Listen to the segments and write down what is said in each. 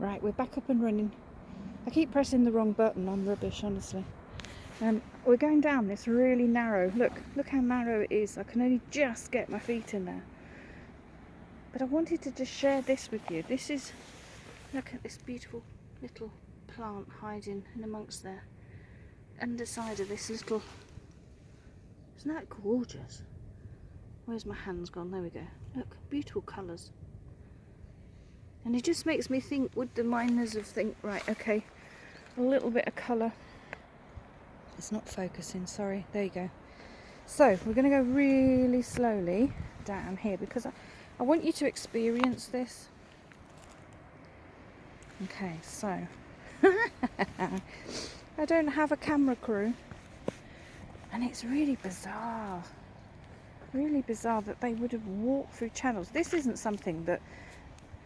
Right, we're back up and running. I keep pressing the wrong button. I'm rubbish, honestly. We're going down this really narrow. Look how narrow it is. I can only just get my feet in there. But I wanted to just share this with you. This is, look at this beautiful little plant hiding in amongst the underside of this little. Isn't that gorgeous? Where's my hands gone? There we go. Look, beautiful colours. And it just makes me think, would the miners have think, right, okay, a little bit of colour. It's not focusing, sorry. There you go. So we're going to go really slowly down here because I want you to experience this. Okay, so I don't have a camera crew, and it's really bizarre that they would have walked through channels. This isn't something that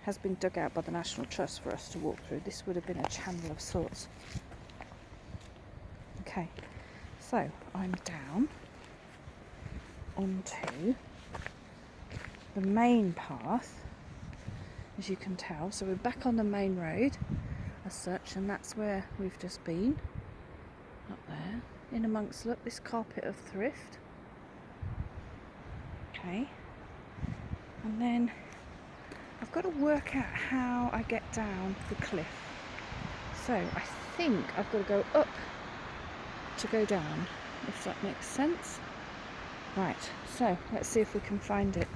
has been dug out by the National Trust for us to walk through. This would have been a channel of sorts. Okay, so I'm down onto the main path, as you can tell. So we're back on the main road as such, and that's where we've just been, up there, in amongst, look, this carpet of thrift. Okay, and then I've got to work out how I get down the cliff. So I think I've got to go up to go down, if that makes sense. Right, so let's see if we can find it.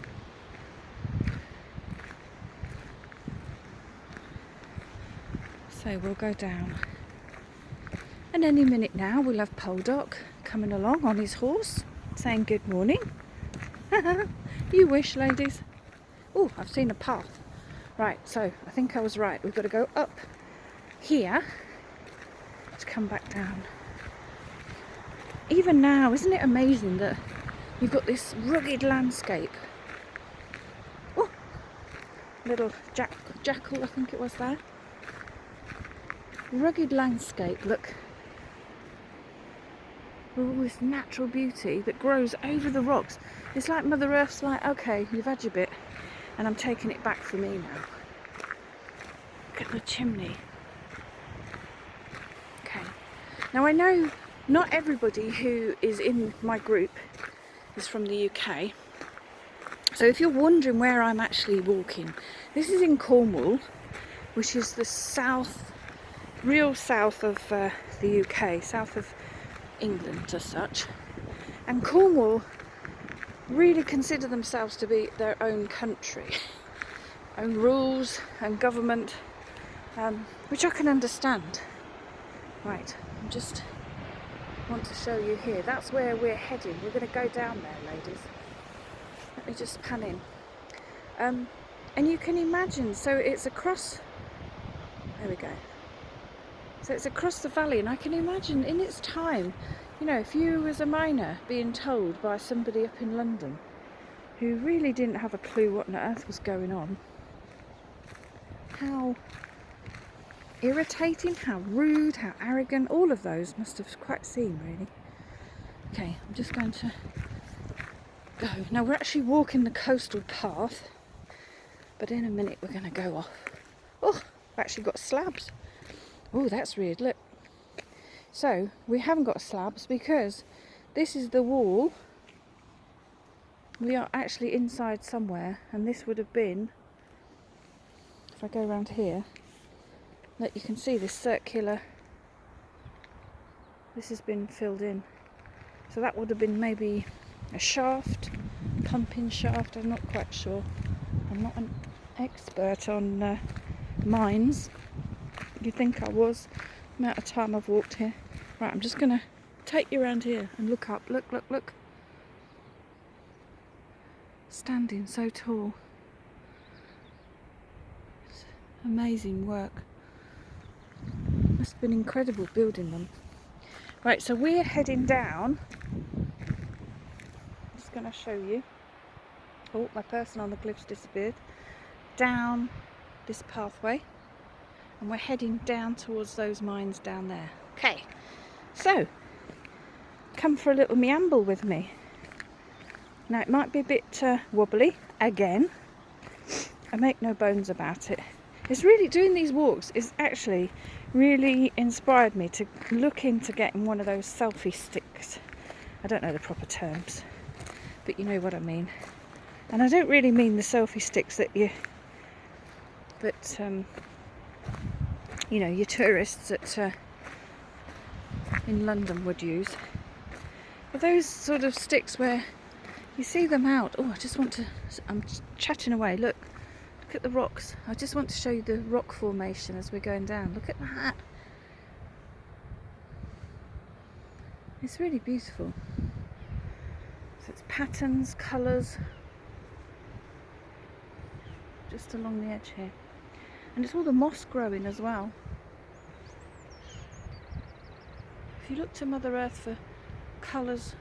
So we'll go down. And any minute now we'll have Poldock coming along on his horse, saying good morning. You wish, ladies. Oh, I've seen a path. Right, so I think I was right. We've got to go up here to come back down. Even now, isn't it amazing that you've got this rugged landscape? Oh, little jackal, I think it was there. Rugged landscape, look. With all this natural beauty that grows over the rocks. It's like Mother Earth's like, okay, you've had your bit, and I'm taking it back for me now. Look at the chimney. Okay. Now I know not everybody who is in my group is from the UK. So if you're wondering where I'm actually walking, this is in Cornwall, which is the south, real south of the UK, south of England as such. And Cornwall really consider themselves to be their own country, own rules and government, which I can understand. Right, I just want to show you here. That's where we're heading. We're going to go down there, ladies. Let me just pan in. And you can imagine, so it's across, there we go. So it's across the valley, and I can imagine in its time, you know, if you was a miner being told by somebody up in London who really didn't have a clue what on earth was going on, how irritating, how rude, how arrogant, all of those must have quite seen, really. Okay, I'm just going to go. Now we're actually walking the coastal path, but in a minute we're going to go off. Oh, we've actually got slabs. Oh, that's weird, look. So, we haven't got slabs because this is the wall. We are actually inside somewhere, and this would have been, if I go around here, look, you can see this circular, this has been filled in. So that would have been maybe a shaft, pumping shaft, I'm not quite sure. I'm not an expert on mines. You'd think I was, the amount of time I've walked here. Right, I'm just going to take you around here and look up. Look, look, look. Standing so tall. It's amazing work. Must have been incredible building them. Right, so we're heading down. I'm just going to show you. Oh, my person on the cliff's disappeared. Down this pathway. And we're heading down towards those mines down there. Okay, so come for a little meamble with me. Now it might be a bit wobbly again. I make no bones about it. It's really, doing these walks is actually really inspired me to look into getting one of those selfie sticks. I don't know the proper terms, but you know what I mean. And I don't really mean the selfie sticks that you know, your tourists at in London would use. But those sort of sticks where you see them out. Oh, I just want to, I'm chatting away. Look at the rocks. I just want to show you the rock formation as we're going down. Look at that. It's really beautiful. So it's patterns, colours, just along the edge here. And it's all the moss growing as well. If you look to Mother Earth for colours,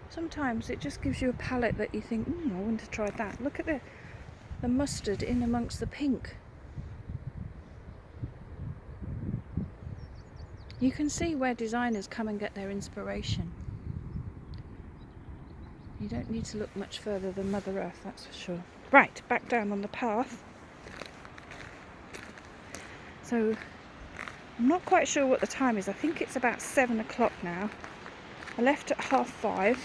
sometimes it just gives you a palette that you think, I wouldn't have tried that. Look at the mustard in amongst the pink. You can see where designers come and get their inspiration. You don't need to look much further than Mother Earth, that's for sure. Right, back down on the path. So, I'm not quite sure what the time is. I think it's about 7 o'clock now. I left at 5:30.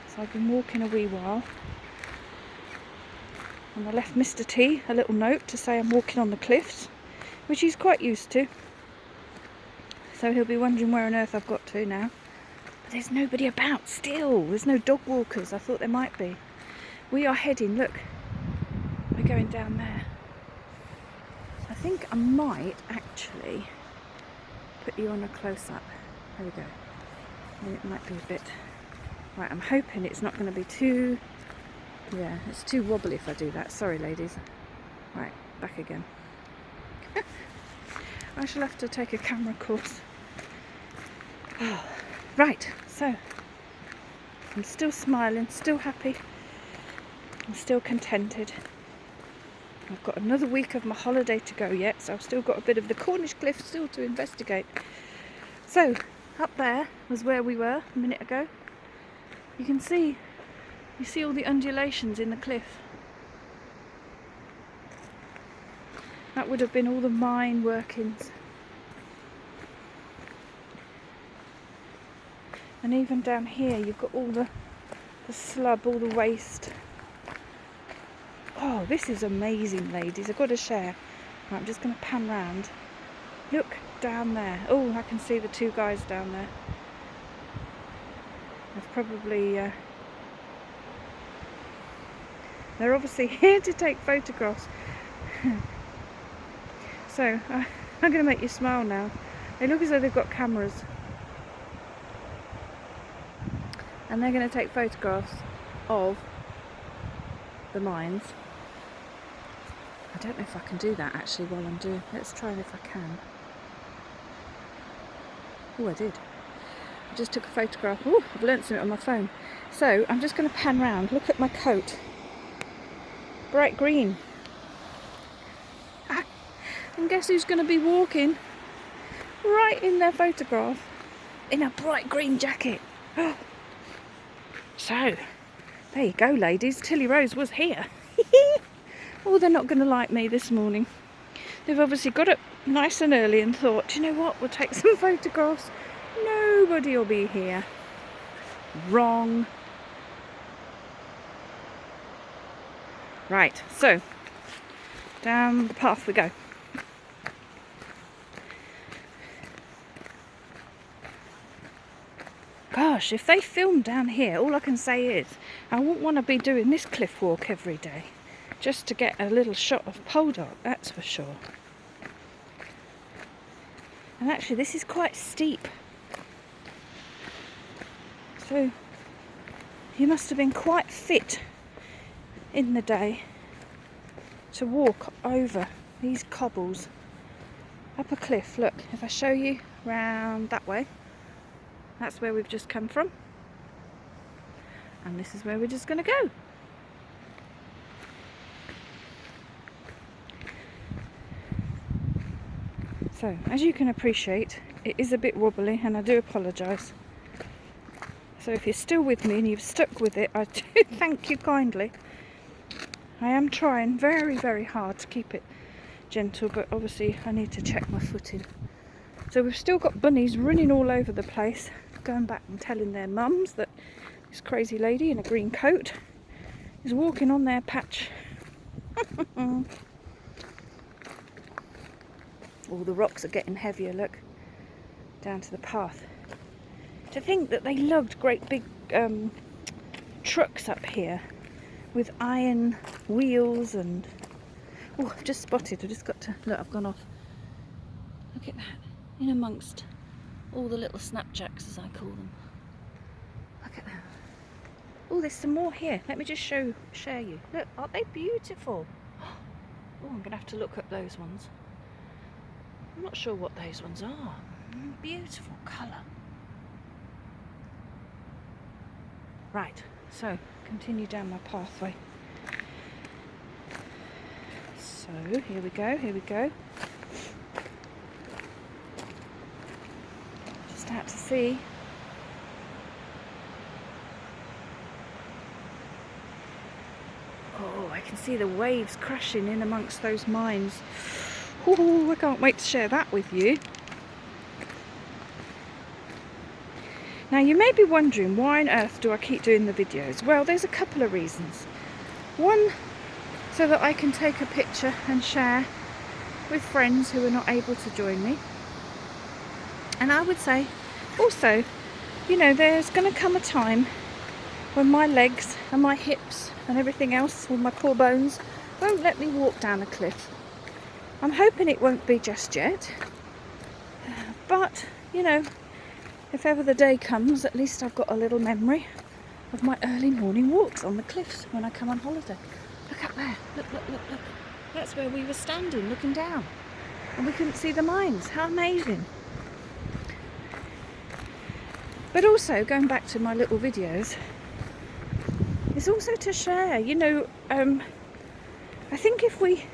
So I've been walking a wee while. And I left Mr. T a little note to say I'm walking on the cliffs, which he's quite used to. So he'll be wondering where on earth I've got to now. But there's nobody about still. There's no dog walkers. I thought there might be. We are heading, look, we're going down there. I think I might actually put you on a close-up. There we go. And it might be a bit... Right, I'm hoping it's not going to be too... Yeah, it's too wobbly if I do that. Sorry, ladies. Right, back again. I shall have to take a camera course. Oh, right, so I'm still smiling, still happy, I'm still contented. I've got another week of my holiday to go yet, so I've still got a bit of the Cornish cliff still to investigate. So, up there was where we were a minute ago. You can see, you see all the undulations in the cliff. That would have been all the mine workings. And even down here you've got all the slub, all the waste. Oh, this is amazing, ladies. I've got to share. Right, I'm just going to pan round. Look down there. Oh, I can see the two guys down there. They've probably... they're obviously here to take photographs. So, I'm going to make you smile now. They look as though they've got cameras. And they're going to take photographs of the mines. I don't know if I can do that actually while I'm doing... Let's try if I can. Oh, I did. I just took a photograph. Oh, I've learnt something on my phone. So, I'm just going to pan round. Look at my coat. Bright green. Ah, and guess who's going to be walking right in their photograph in a bright green jacket. So, there you go, ladies. Tilly Rose was here. Oh, they're not going to like me this morning. They've obviously got up nice and early and thought, do you know what, we'll take some photographs. Nobody will be here. Wrong. Right, so, down the path we go. Gosh, if they film down here, all I can say is I wouldn't want to be doing this cliff walk every day just to get a little shot of Poldark, that's for sure. And actually this is quite steep, so you must have been quite fit in the day to walk over these cobbles up a cliff. Look, if I show you round that way, that's where we've just come from, and this is where we're just going to go. So, as you can appreciate, it is a bit wobbly, and I do apologise. So if you're still with me and you've stuck with it, I do thank you kindly. I am trying very, very hard to keep it gentle, but obviously I need to check my footing. So we've still got bunnies running all over the place, going back and telling their mums that this crazy lady in a green coat is walking on their patch. All the rocks are getting heavier, look, down to the path. To think that they lugged great big trucks up here with iron wheels and... Oh, I've just spotted, I've just got to... Look, I've gone off. Look at that, in amongst all the little snapjacks, as I call them. Look at that. Oh, there's some more here. Let me just share you. Look, aren't they beautiful? Oh, I'm going to have to look up those ones. I'm not sure what those ones are. Beautiful colour. Right, so continue down my pathway. So here we go, here we go. Just out to sea. Oh, I can see the waves crashing in amongst those mines. Oh, I can't wait to share that with you. Now you may be wondering, why on earth do I keep doing the videos? Well, there's a couple of reasons. One, so that I can take a picture and share with friends who are not able to join me. And I would say also, you know, there's going to come a time when my legs and my hips and everything else with my core bones won't let me walk down a cliff. I'm hoping it won't be just yet, but you know, if ever the day comes, at least I've got a little memory of my early morning walks on the cliffs when I come on holiday. Look up there, look, look, look, look. That's where we were standing, looking down, and we couldn't see the mines. How amazing. But also, going back to my little videos, is also to share, you know, I think if we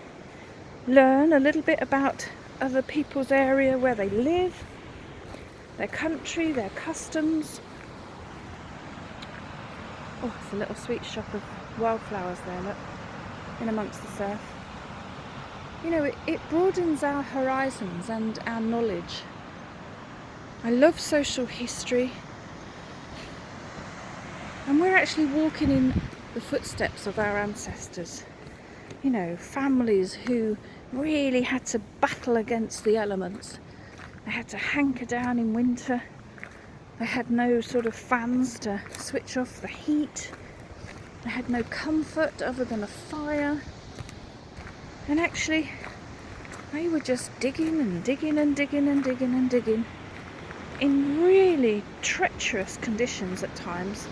learn a little bit about other people's area, where they live, their country, their customs. Oh, it's a little sweet shop of wildflowers there, look, in amongst the surf. You know, it broadens our horizons and our knowledge. I love social history. And we're actually walking in the footsteps of our ancestors. You know, families who really had to battle against the elements. They had to hanker down in winter. They had no sort of fans to switch off the heat. They had no comfort other than a fire. And actually, they were just digging and digging and digging and digging and digging in really treacherous conditions at times,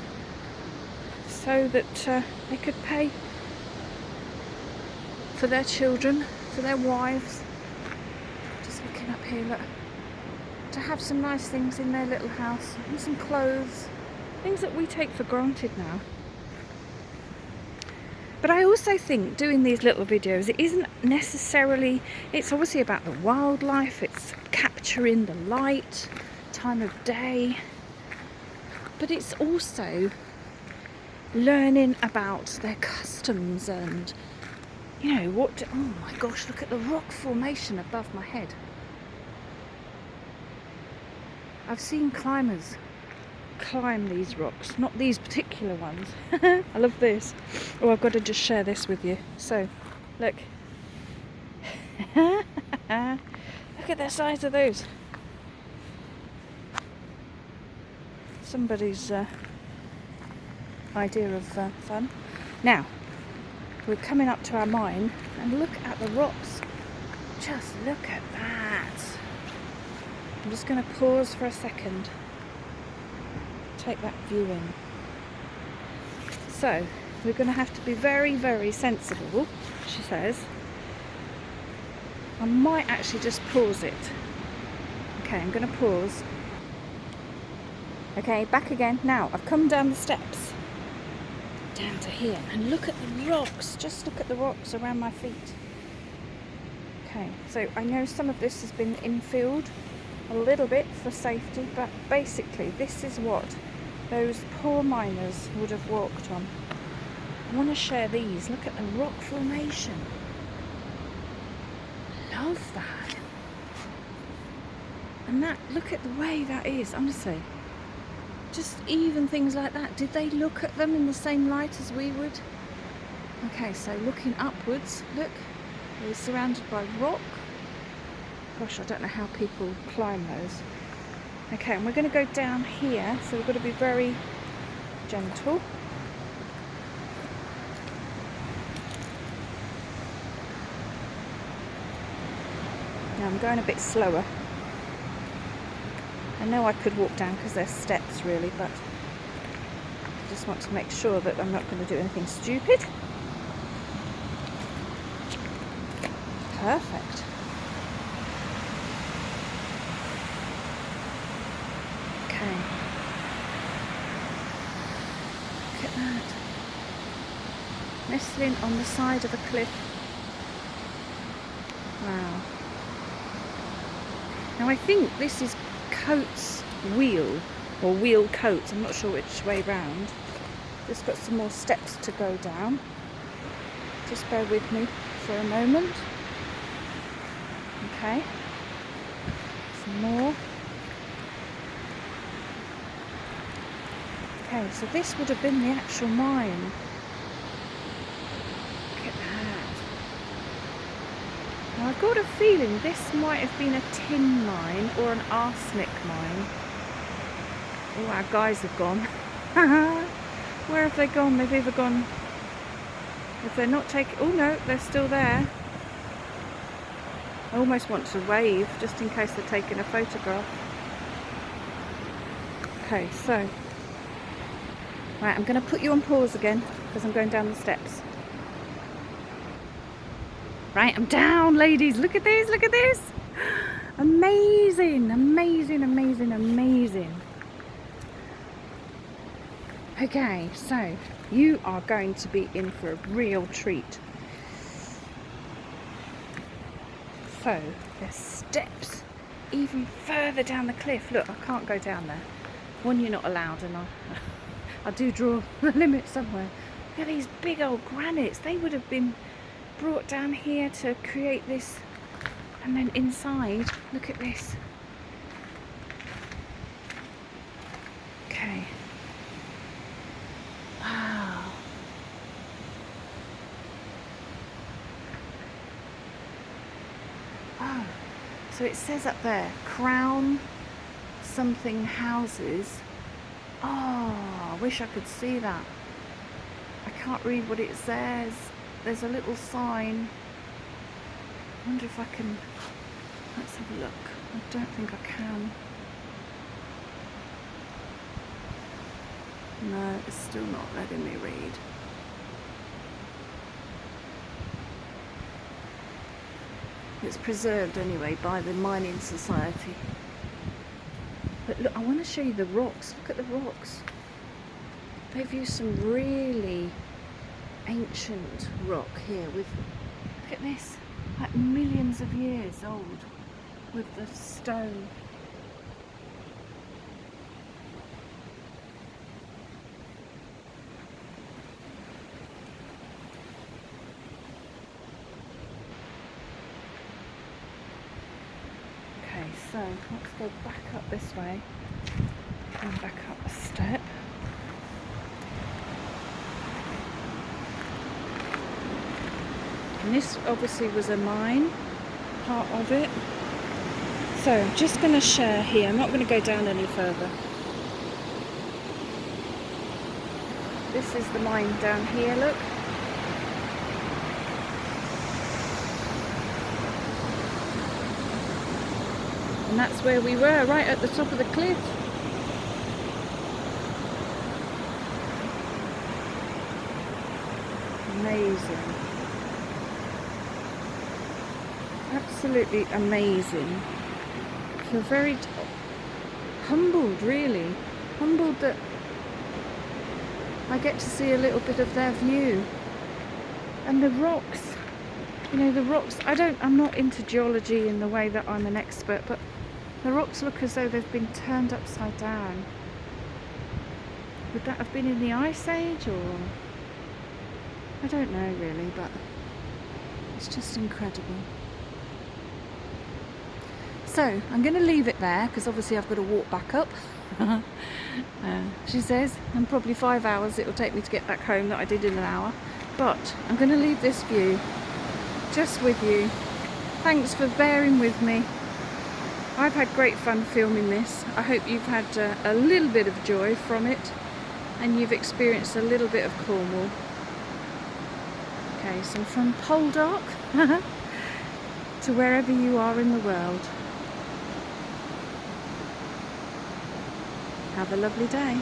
so that they could pay for their children, for their wives. Just looking up here, look. To have some nice things in their little house, and some clothes, things that we take for granted now. But I also think doing these little videos, it isn't necessarily, it's obviously about the wildlife, it's capturing the light, time of day, but it's also learning about their customs and, you know, what, oh my gosh, look at the rock formation above my head. I've seen climbers climb these rocks, not these particular ones. I love this. Oh, I've got to just share this with you. So, look. Look at the size of those. Somebody's idea of fun. Now, we're coming up to our mine, and look at the rocks. Just look at that. I'm just going to pause for a second, take that view in. So, we're going to have to be very, very sensible, she says. I might actually just pause it. Okay, I'm going to pause. Okay, back again. Now, I've come down the steps, down to here, and look at the rocks. Just look at the rocks around my feet. Okay, so I know some of this has been infilled a little bit for safety, but basically this is what those poor miners would have walked on. I want to share these. Look at the rock formation. Love that. And that, look at the way that is, honestly. Just even things like that. Did they look at them in the same light as we would? Okay, so looking upwards, look, we're surrounded by rock. Gosh, I don't know how people climb those. Okay, and we're going to go down here, so we've got to be very gentle. Now I'm going a bit slower. I know I could walk down because there's steps really, but I just want to make sure that I'm not going to do anything stupid. Perfect. Okay. Look at that. Nestling on the side of a cliff. Wow. Now I think this is Coates Wheel, or Wheel Coates, I'm not sure which way round. Just got some more steps to go down. Just bear with me for a moment. Okay. Some more. Okay, so this would have been the actual mine. Look at that. Now I've got a feeling this might have been a tin mine or an arsenic mine. Oh, our guys have gone. Where have they gone? They've either gone... If they're not taking... Oh no, they're still there. I almost want to wave just in case they're taking a photograph. Okay, so... Right, I'm going to put you on pause again because I'm going down the steps. Right, I'm down, ladies. Look at this, look at this. Amazing, amazing, amazing, amazing. Okay, so you are going to be in for a real treat. So, there's steps even further down the cliff. Look, I can't go down there. One, you're not allowed, and I do draw the limit somewhere. Look at these big old granites. They would have been brought down here to create this. And then inside, look at this. Okay. Wow. Oh, so it says up there, Crown something houses. Oh, I wish I could see that. I can't read what it says. There's a little sign. I wonder if I can... Let's have a look. I don't think I can. No, it's still not letting me read. It's preserved anyway by the Mining Society. But look, I want to show you the rocks. Look at the rocks. They've used some really ancient rock here with, look at this, like millions of years old with the stone. Okay, so let's go back up this way and back up a step. And this obviously was a mine, part of it. So I'm just going to share here. I'm not going to go down any further. This is the mine down here, look. And that's where we were, right at the top of the cliff. Amazing. Absolutely amazing. I feel very humbled, really. Humbled that I get to see a little bit of their view. And the rocks, you know, the rocks, I'm not into geology in the way that I'm an expert, but the rocks look as though they've been turned upside down. Would that have been in the Ice Age, or? I don't know really, but it's just incredible. So I'm going to leave it there because obviously I've got to walk back up. She says, and probably 5 hours it will take me to get back home that I did in an hour. But I'm going to leave this view just with you. Thanks for bearing with me. I've had great fun filming this. I hope you've had a little bit of joy from it and you've experienced a little bit of Cornwall. Okay, so from Poldark to wherever you are in the world. Have a lovely day.